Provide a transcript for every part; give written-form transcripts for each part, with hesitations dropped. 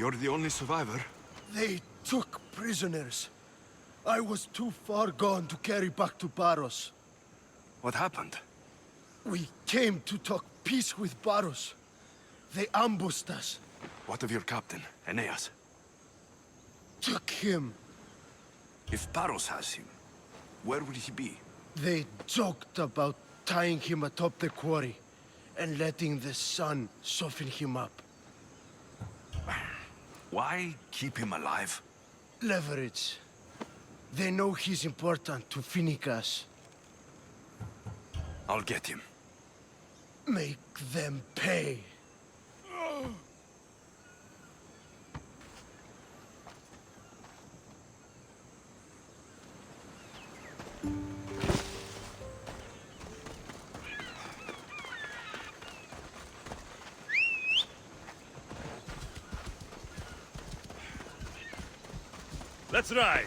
You're the only survivor? They took prisoners. I was too far gone to carry back to Baros. What happened? We came to talk peace with Baros. They ambushed us. What of your captain, Aeneas? Took him. If Paros has him, where would he be? They joked about tying him atop the quarry and letting the sun soften him up. Why keep him alive? Leverage. They know he's important to Finicas. I'll get him. Make them pay. Let's ride!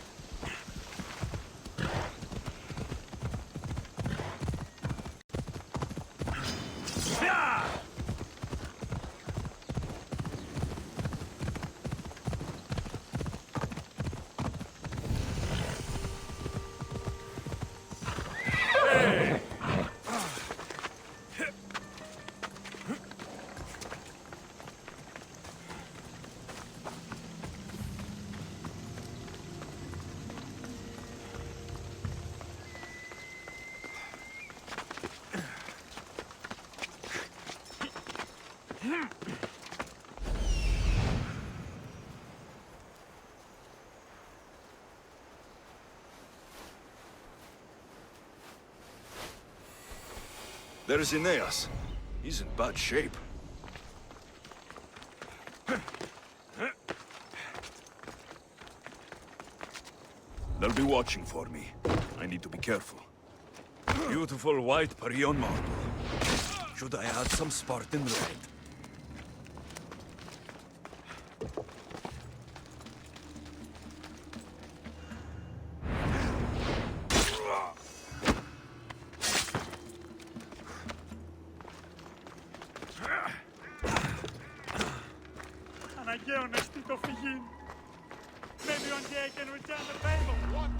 There's Aeneas. He's in bad shape. They'll be watching for me. I need to be careful. Beautiful white Parion marble. Should I add some Spartan red? Αναγκαίο να στείλει το φυγήν. Maybe one day I can return the favor. What?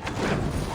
Yeah!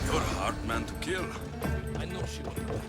You're a hard man to kill. I know she will.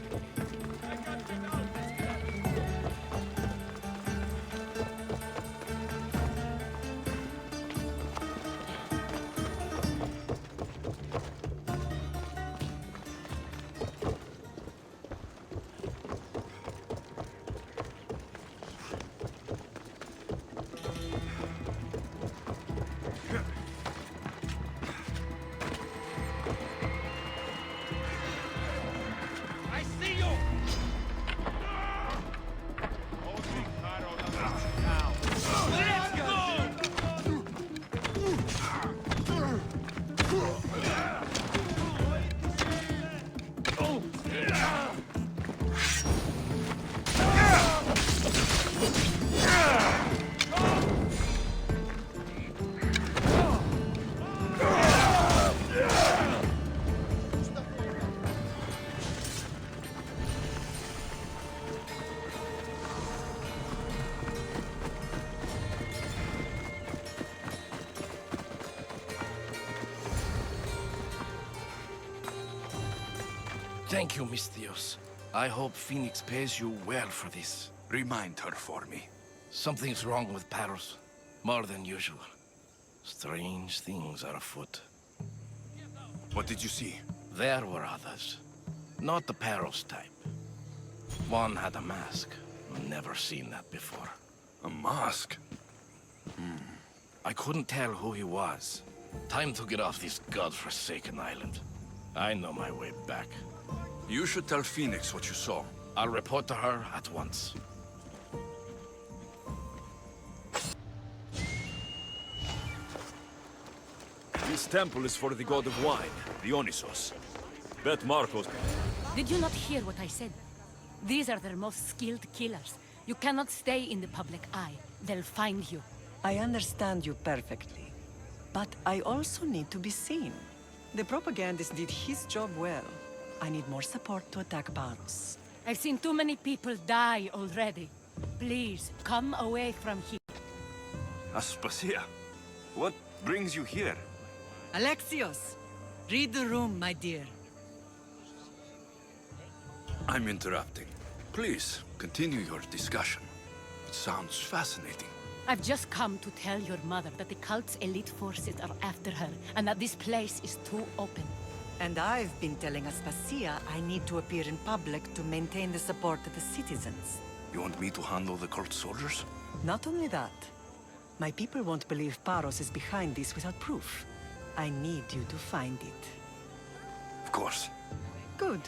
Thank you, Mystios. I hope Phoenix pays you well for this. Remind her for me. Something's wrong with Paros. More than usual. Strange things are afoot. What did you see? There were others. Not the Paros type. One had a mask. Never seen that before. A mask? I couldn't tell who he was. Time to get off this godforsaken island. I know my way back. You should tell Phoenix what you saw. I'll report to her at once. This temple is for the god of wine, the Onysos. Bet Marcos. Did you not hear what I said? These are their most skilled killers. You cannot stay in the public eye. They'll find you. I understand you perfectly. But I also need to be seen. The propagandist did his job well. I need more support to attack Paros. I've seen too many people die already. Please, come away from here. Aspasia, what brings you here? Alexios! Read the room, my dear. I'm interrupting. Please, continue your discussion. It sounds fascinating. I've just come to tell your mother that the cult's elite forces are after her, and that this place is too open. And I've been telling Aspasia I need to appear in public to maintain the support of the citizens. You want me to handle the cult soldiers? Not only that, my people won't believe Paros is behind this without proof. I need you to find it. Of course. Good.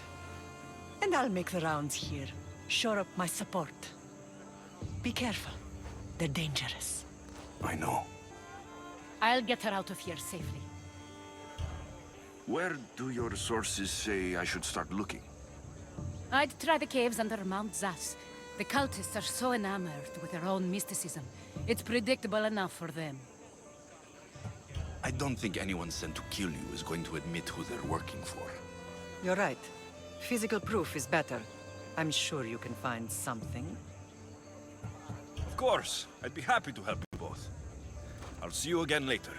And I'll make the rounds here. Shore up my support. Be careful. They're dangerous. I know. I'll get her out of here safely. Where do your sources say I should start looking? I'd try the caves under Mount Zas. The cultists are so enamored with their own mysticism. It's predictable enough for them. I don't think anyone sent to kill you is going to admit who they're working for. You're right. Physical proof is better. I'm sure you can find something. Of course, I'd be happy to help you both. I'll see you again later.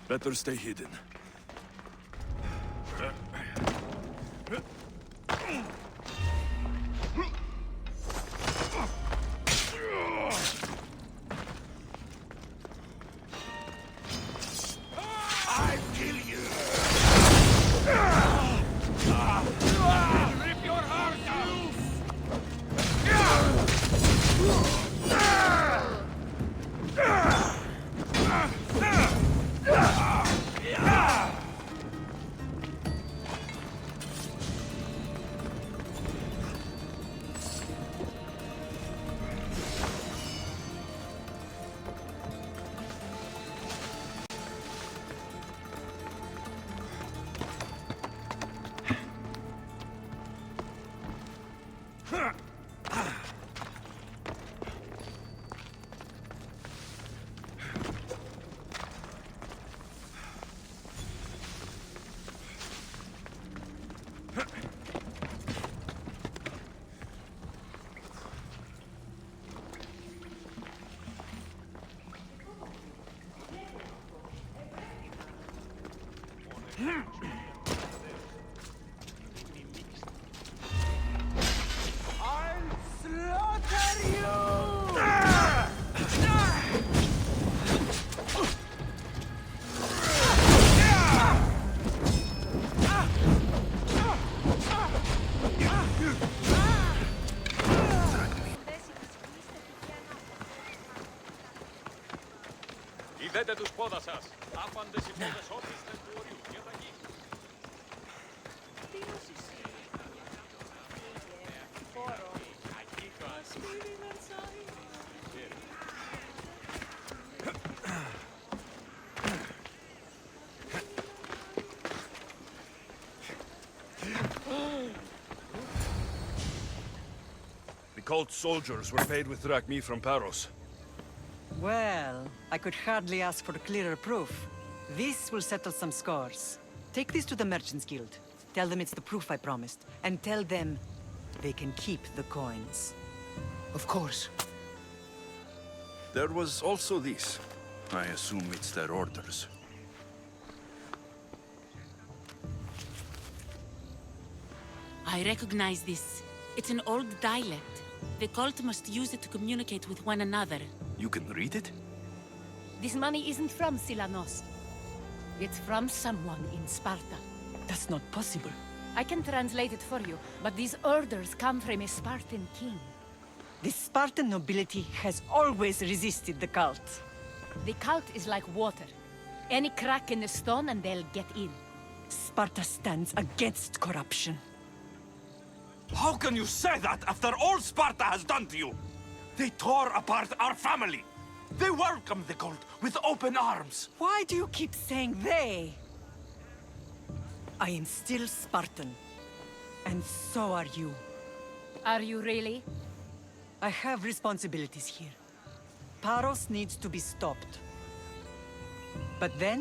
Better stay hidden. Ιδέτε τους πόδας σας. Άπαντες οι πόδες όπιστες του οριού. Και θα γίνει. The cult soldiers were paid with drachmi from Paros. Well, I could hardly ask for clearer proof. This will settle some scores. Take this to the Merchants Guild. Tell them it's the proof I promised. And tell them they can keep the coins. Of course. There was also this. I assume it's their orders. I recognize this. It's an old dialect. The cult must use it to communicate with one another. You can read it? This money isn't from Silanos. It's from someone in Sparta. That's not possible. I can translate it for you, but these orders come from a Spartan king. The Spartan nobility has always resisted the cult. The cult is like water. Any crack in the stone and they'll get in. Sparta stands against corruption. How can you say that after all Sparta has done to you? They tore apart our family. They welcomed the cult with open arms. Why do you keep saying they? I am still Spartan. And so are you. Are you really? I have responsibilities here. Paros needs to be stopped. But then,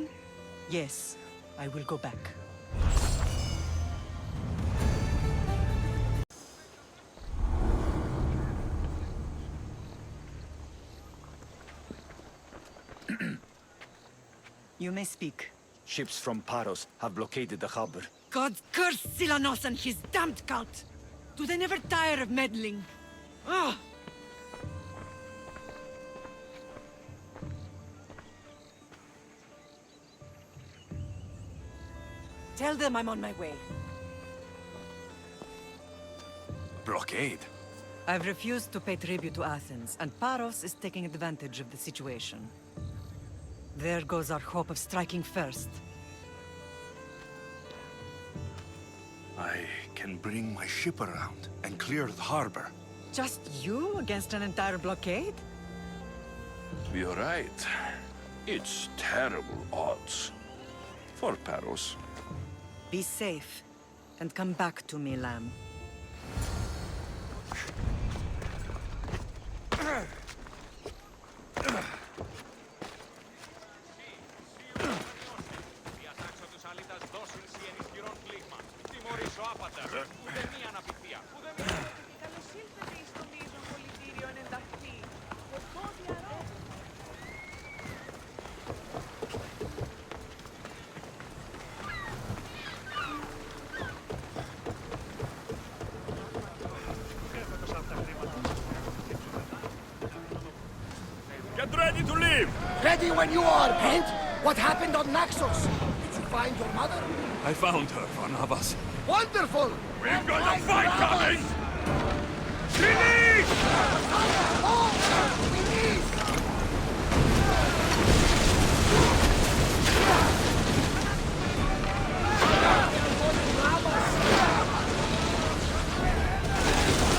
yes, I will go back. You may speak. Ships from Paros have blockaded the harbor. God curse Silanos and his damned cult! Do they never tire of meddling? Ugh! Tell them I'm on my way. Blockade? I've refused to pay tribute to Athens, and Paros is taking advantage of the situation. There goes our hope of striking first. I can bring my ship around and clear the harbor. Just you against an entire blockade? You're right. It's terrible odds. For Paros. Be safe, and come back to me, lamb. Διατάξω τους αλήτας δώσουν σι εν ισχυρόν πλήγμα. Τιμωρήσω άπατα. Ούτε μία αναπηχθία. Ούτε μία. Καλώς ήλθατε εις το μείζον πολιτήριο εν ενταχθεί. Ο πόδι αρώ. Get ready to leave! Ready when you are, Brent! What happened on Naxos? Did you find your mother? I found her, Barnabas. Wonderful! We've got a fight coming! Finish! Oh, we need!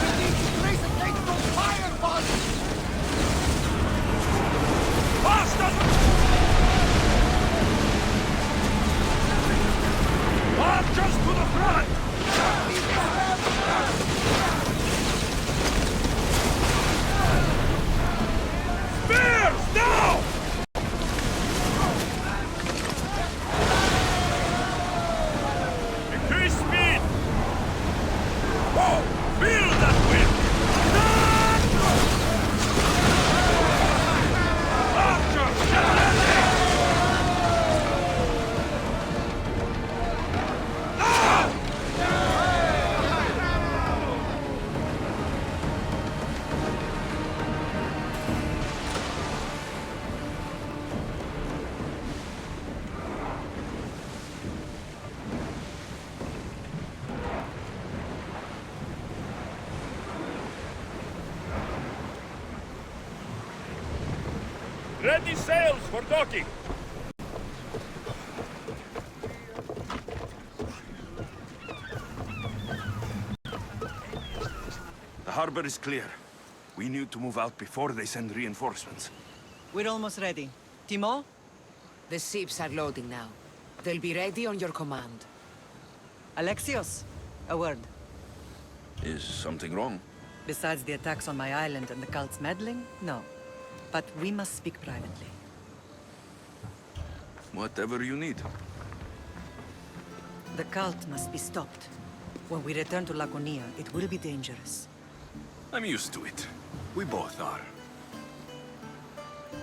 We need to raise against those fireballs! Faster! March us to the front! Ready sails for docking! The harbor is clear. We need to move out before they send reinforcements. We're almost ready. Timo? The ships are loading now. They'll be ready on your command. Alexios, a word. Is something wrong? Besides the attacks on my island and the cult's meddling, no. But we must speak privately. Whatever you need. The cult must be stopped. When we return to Laconia, it will be dangerous. I'm used to it. We both are.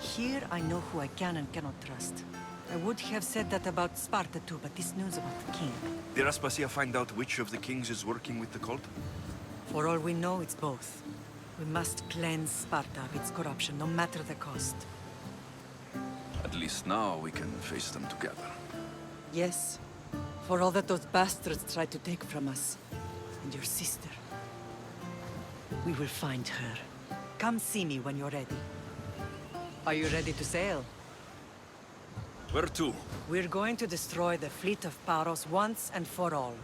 Here I know who I can and cannot trust. I would have said that about Sparta too, but this news about the king. Did Aspasia find out which of the kings is working with the cult? For all we know, it's both. We must cleanse Sparta of its corruption, no matter the cost. At least now we can face them together. Yes, for all that those bastards tried to take from us. And your sister. We will find her. Come see me when you're ready. Are you ready to sail? Where to? We're going to destroy the fleet of Paros once and for all.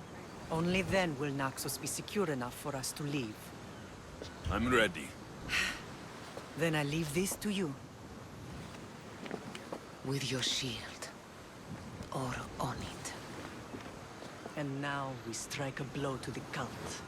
Only then will Naxos be secure enough for us to leave. I'm ready. Then I leave this to you. With your shield. Or on it. And now we strike a blow to the cult.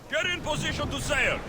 Get in position to sail!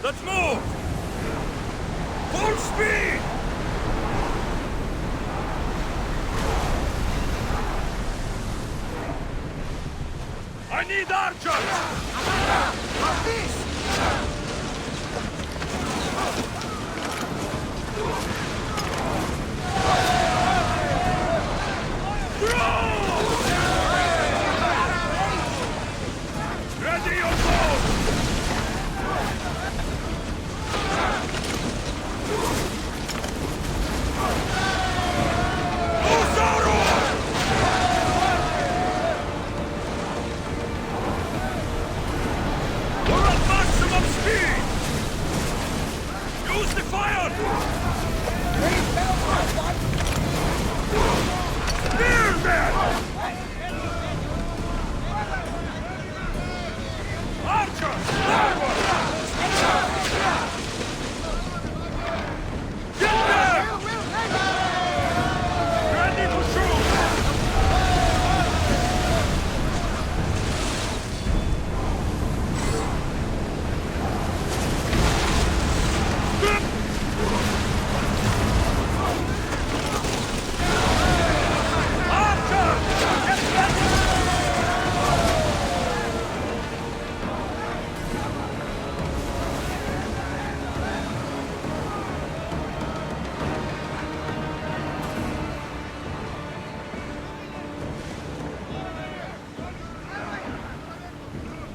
Let's move! Full speed! I need archers! Ready your boat! We're at maximum speed! Use the fire!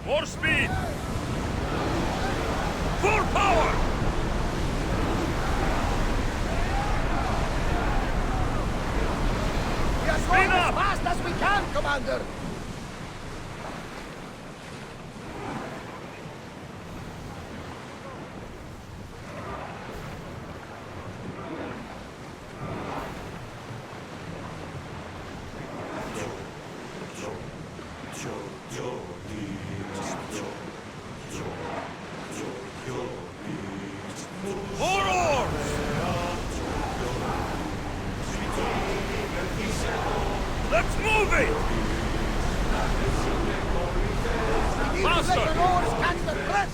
More speed! Full power! We are going as fast as we can, Commander! More oars! Let's move it! Faster! Let the oars catch the press!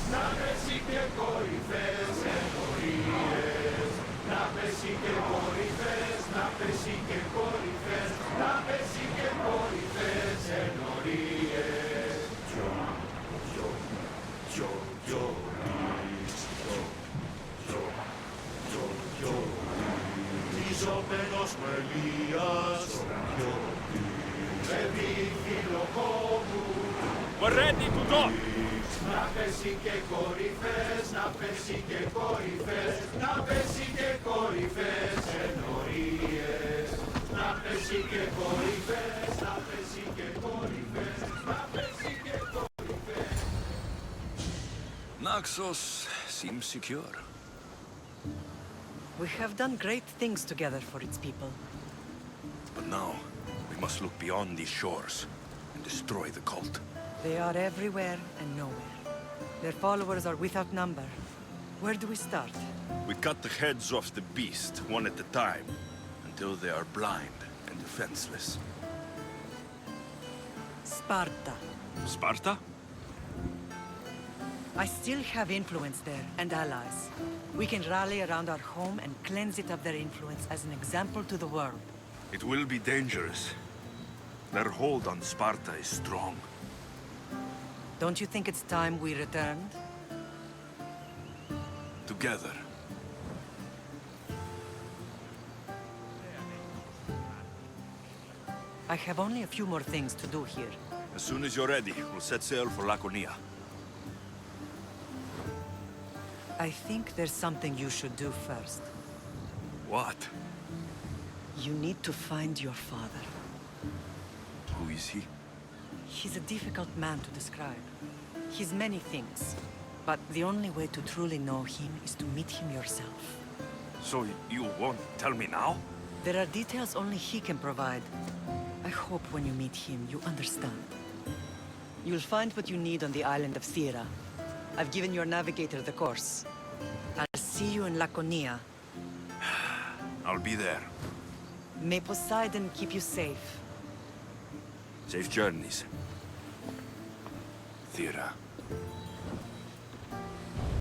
We're ready to dock! Naxos seems secure. We have done great things together for its people. But now, we must look beyond these shores and destroy the cult. They are everywhere and nowhere. Their followers are without number. Where do we start? We cut the heads off the beast, one at a time, until they are blind and defenseless. Sparta. Sparta? I still have influence there, and allies. We can rally around our home and cleanse it of their influence as an example to the world. It will be dangerous. Their hold on Sparta is strong. Don't you think it's time we returned? Together. I have only a few more things to do here. As soon as you're ready, we'll set sail for Laconia. I think there's something you should do first. What? You need to find your father. Who is he? He's a difficult man to describe. He's many things, but the only way to truly know him is to meet him yourself. So you won't tell me now? There are details only he can provide. I hope when you meet him, you understand. You'll find what you need on the island of Thera. I've given your navigator the course. I'll see you in Laconia. I'll be there. May Poseidon keep you safe. Safe journeys. Thera.